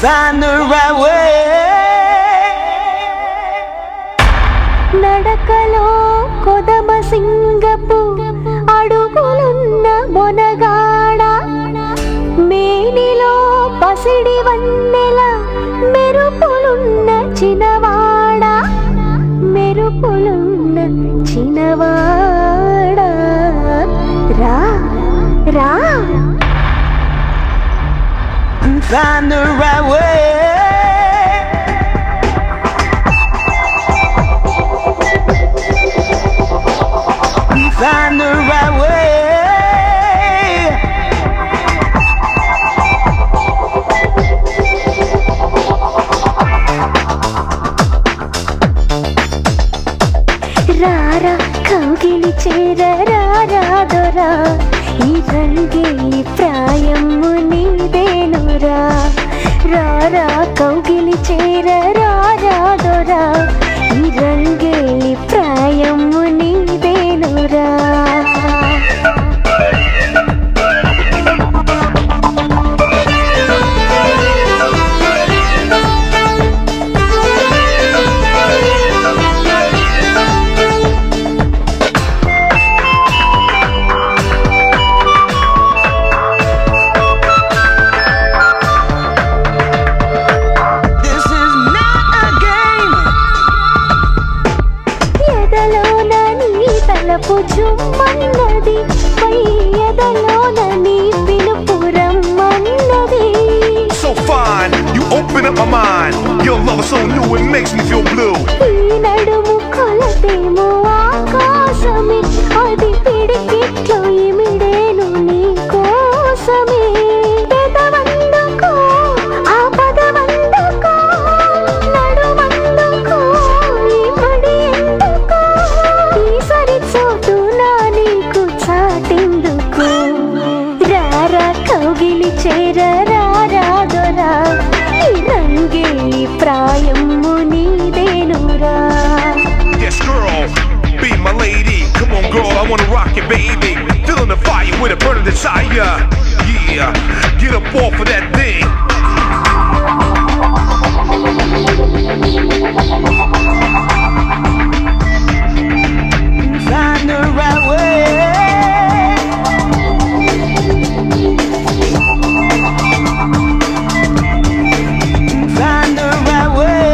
find the right way. నడకలో కొదమ సింగపు అడుగులున్న మొనగాడ మేనిలో పసిడి వన్నెల మెరుపులున్న చినవాడ మెరుపులున్న చినవాడ రా రా Find the right way. Find the right way. రారా కౌగిలి చేర రారా దొరా ఈ రంగేలి ప్రాయము నీదేనురా రారా కౌగిలి చేర రారా దొరా ఈ రంగేలి ప్రాయము నీదేనురా జుమ్మన్నది పయ్యదలోన నీ పిలుపు రమ్మన్నది. So fine, you open up my mind. Your love is so new, it makes me feel blue. ఈ నడుము కొలతేమో ఆకాశమే అది పిడికిట్లో ఇమిడేను నీ కోసమే. పెదవందుకో ఆ పదవందుకో నడుమందుకో ఈ మడి ఎందుకో ఈ సరి చోటు నా నీకు చాటెందుకు. రారా కౌగిలి చేర రారా దొరా ఈ రంగేలి ప్రాయము నీదేనురా. Yes girl, be my lady. Come on girl, I wanna rock you baby. Feeling the fire with a burning desire. Yeah, get up off of that thing. Find the right way. Find the right way.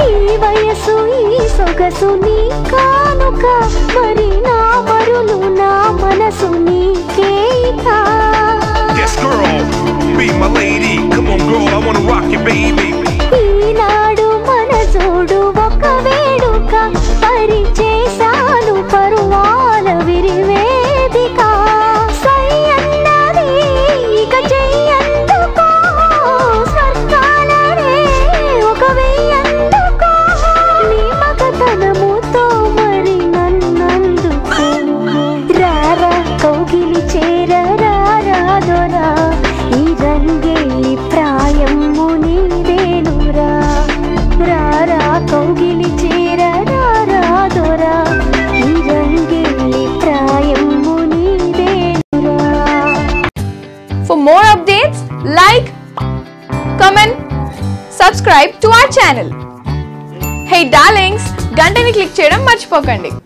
ఈ వయసు ఈ సొగసు నీ కానుక మరి నా మరులు నా మనసు నీకే ఇక. Yes girl, be my lady. Come on girl, I wanna rock you baby. ఈనాడు మన జోడు ఒక వేడుక పరిచేశాను పరువాల విరివేదిక. సై అన్నది ఇక చెయ్యందుకో స్వర్గాలనే ఒక వెయ్యందుకో నీ మగతనముతో మరి నన్నందుకో. రారా కౌగిలి చేర రారా దొరా ఈ రంగేలి ప్రాయము నీదేనురా. రారా కౌగిలి చేర రారా దొరా ఈ రంగేలి ప్రాయము నీదేనురా. For more updates, like, comment, subscribe to our channel. Hey darlings, గంటని click చేయడం మర్చిపోకండి.